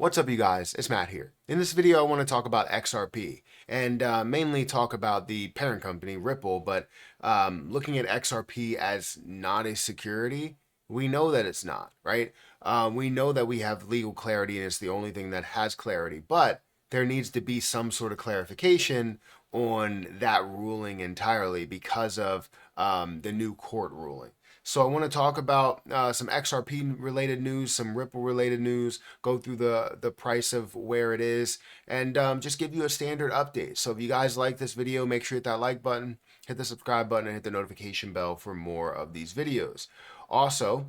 What's up, you guys? It's Matt here. In this video, I want to talk about XRP and mainly talk about the parent company, Ripple, but looking at XRP as not a security, we know that it's not, right? We know that we have legal clarity and it's the only thing that has clarity, but there needs to be some sort of clarification on that ruling entirely because of the new court ruling. So I want to talk about some XRP related news, some Ripple related news, go through the price of where it is, and just give you a standard update. So if you guys like this video, make sure you hit that like button, hit the subscribe button, and hit the notification bell for more of these videos. Also,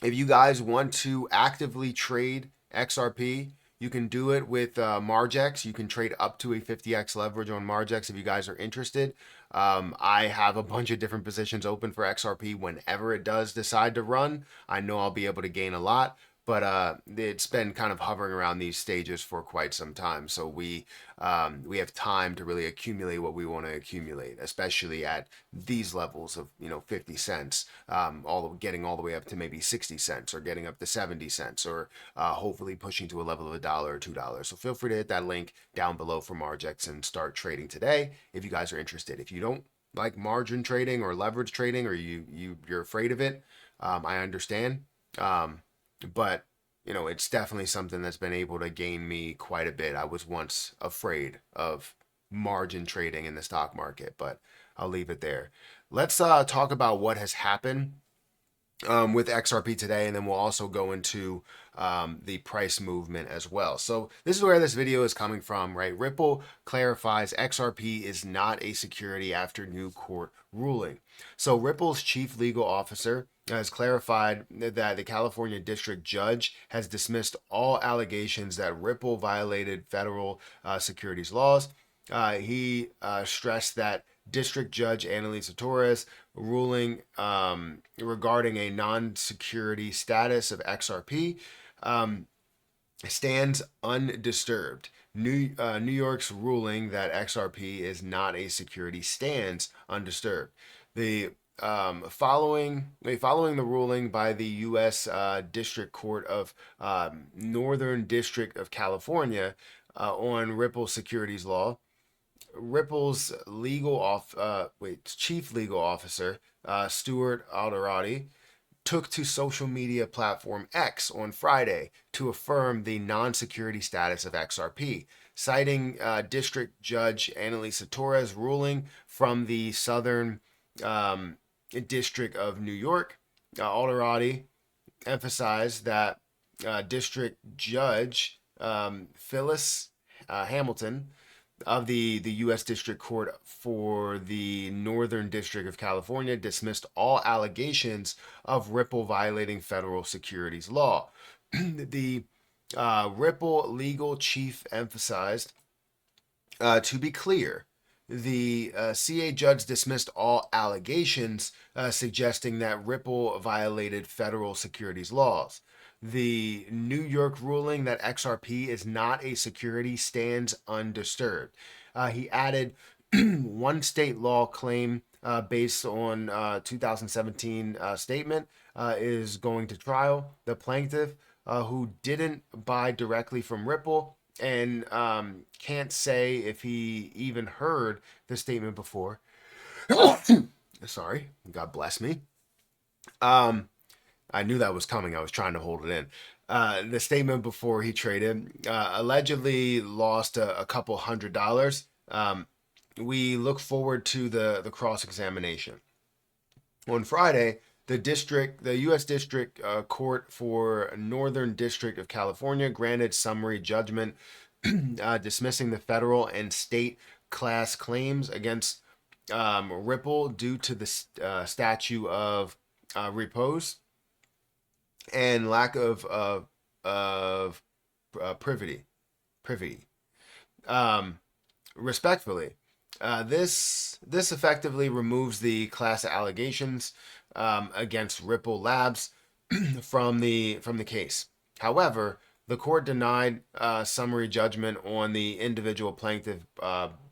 if you guys want to actively trade XRP, you can do it with Margex. You can trade up to a 50x leverage on Margex if you guys are interested. I have a bunch of different positions open for XRP whenever it does decide to run. I know I'll be able to gain a lot, but it's been kind of hovering around these stages for quite some time. So we have time to really accumulate what we want to accumulate, especially at these levels of 50 cents, getting all the way up to maybe 60 cents or getting up to 70 cents or hopefully pushing to a level of $1 or $2. So feel free to hit that link down below for Margex and start trading today if you guys are interested. If you don't like margin trading or leverage trading or you're afraid of it, I understand. But it's definitely something that's been able to gain me quite a bit. I was once afraid of margin trading in the stock market, but I'll leave it there. Let's talk about what has happened with XRP today, and then we'll also go into the price movement as well. So this is where this video is coming from, right? Ripple clarifies XRP is not a security after new court ruling. So Ripple's chief legal officer has clarified that the California district judge has dismissed all allegations that Ripple violated federal securities laws. He stressed that District Judge Annalisa Torres ruling regarding a non-security status of XRP stands undisturbed. New York's ruling that XRP is not a security stands undisturbed. The following the ruling by the U.S. District Court of Northern District of California on Ripple securities law, Ripple's chief legal officer, Stuart Alderoty, took to social media platform X on Friday to affirm the non-security status of XRP, citing District Judge Annalisa Torres' ruling from the Southern District of New York. Alderoty emphasized that District Judge Phyllis Hamilton of the U.S. District Court for the Northern District of California dismissed all allegations of Ripple violating federal securities law. The Ripple legal chief emphasized, to be clear, the CA judge dismissed all allegations suggesting that Ripple violated federal securities laws. The New York ruling that XRP is not a security stands undisturbed. He added one state law claim based on 2017 statement is going to trial. The plaintiff, who didn't buy directly from Ripple and can't say if he even heard the statement before. Sorry, God bless me. I knew that was coming. I was trying to hold it in. The statement before he traded allegedly lost a couple $100. We look forward to the cross-examination. On Friday, the U.S. District Court for Northern District of California granted summary judgment dismissing the federal and state class claims against Ripple due to the statute of repose and lack of privity. Respectfully, this effectively removes the class allegations against Ripple Labs from the case. However, the court denied summary judgment on the individual plaintiff,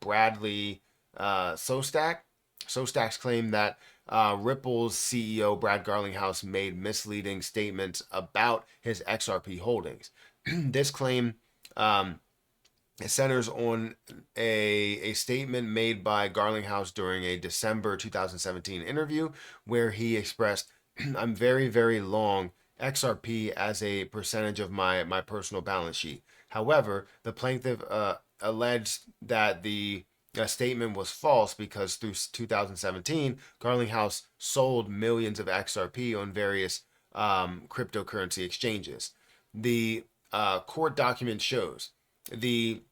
Bradley Sostak. Sostak's claim that Ripple's CEO Brad Garlinghouse made misleading statements about his XRP holdings. This claim it centers on a statement made by Garlinghouse during a December 2017 interview where he expressed, I'm very, very long XRP as a percentage of my personal balance sheet. However, the plaintiff alleged that the statement was false because through 2017, Garlinghouse sold millions of XRP on various cryptocurrency exchanges. The court document shows the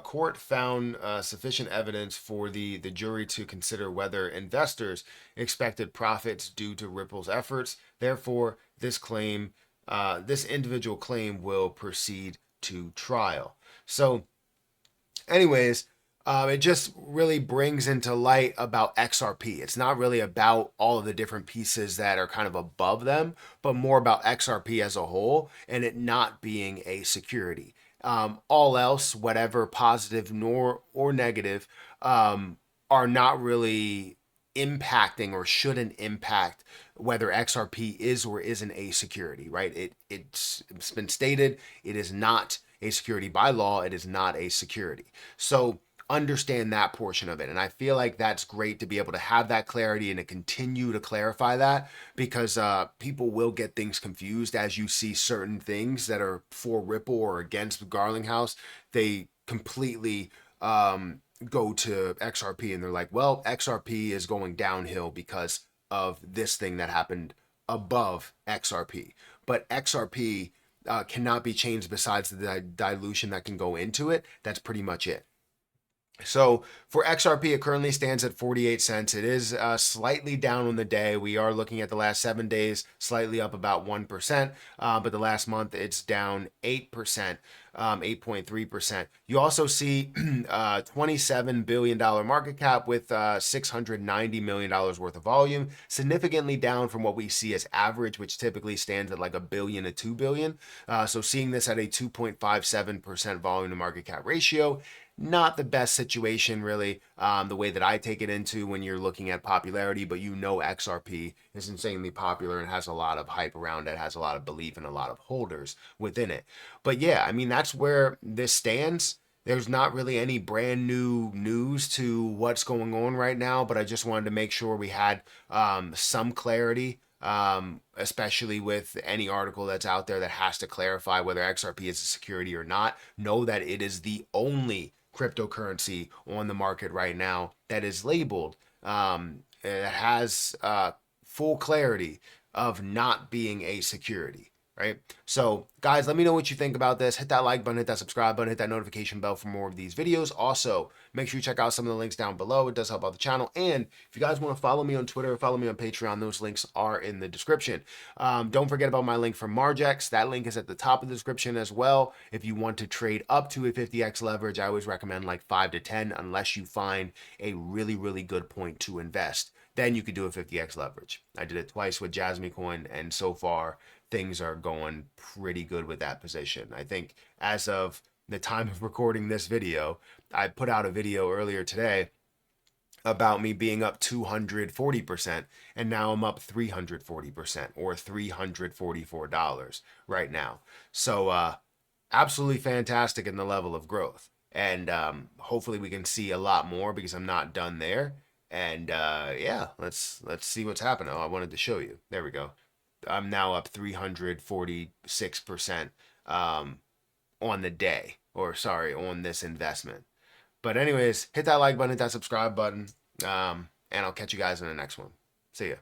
court found sufficient evidence for the jury to consider whether investors expected profits due to Ripple's efforts. Therefore, this individual claim will proceed to trial. So, anyways, it just really brings into light about XRP. It's not really about all of the different pieces that are kind of above them, but more about XRP as a whole and it not being a security. All else, whatever positive nor or negative, are not really impacting or shouldn't impact whether XRP is or isn't a security, right? It's been stated it is not a security by law. It is not a security. So understand that portion of it. And I feel like that's great to be able to have that clarity and to continue to clarify that because people will get things confused as you see certain things that are for Ripple or against Garlinghouse. They completely go to XRP and they're like, well, XRP is going downhill because of this thing that happened above XRP. But XRP cannot be changed besides the dilution that can go into it. That's pretty much it. So for XRP, it currently stands at 48 cents. It is slightly down on the day. We are looking at the last 7 days, slightly up about 1%, but the last month it's down 8%, 8.3%. You also see $27 billion market cap with $690 million worth of volume, significantly down from what we see as average, which typically stands at like $1 billion to $2 billion. So seeing this at a 2.57% volume to market cap ratio, not the best situation, really, the way that I take it into when you're looking at popularity, but you know XRP is insanely popular and has a lot of hype around it, has a lot of belief and a lot of holders within it. But yeah, I mean, that's where this stands. There's not really any brand new news to what's going on right now, but I just wanted to make sure we had some clarity, especially with any article that's out there that has to clarify whether XRP is a security or not. Know that it is the only cryptocurrency on the market right now that is labeled, it has full clarity of not being a security, right? So guys, let me know what you think about this. Hit that like button, hit that subscribe button, hit that notification bell for more of these videos. Also, make sure you check out some of the links down below. It does help out the channel. And if you guys want to follow me on Twitter or follow me on Patreon, those links are in the description. Don't forget about my link for Margex. That link is at the top of the description as well. If you want to trade up to a 50x leverage, I always recommend like 5 to 10 unless you find a really, really good point to invest. Then you could do a 50x leverage. I did it twice with Jasmine Coin, and so far things are going pretty good with that position. I think as of the time of recording this video, I put out a video earlier today about me being up 240%, and now I'm up 340% or $344 right now. So absolutely fantastic in the level of growth. And hopefully we can see a lot more because I'm not done there. And yeah, let's see what's happening. Oh, I wanted to show you. There we go. I'm now up 346% on the day, or sorry, on this investment. But anyways, hit that like button, hit that subscribe button, and I'll catch you guys in the next one. See ya.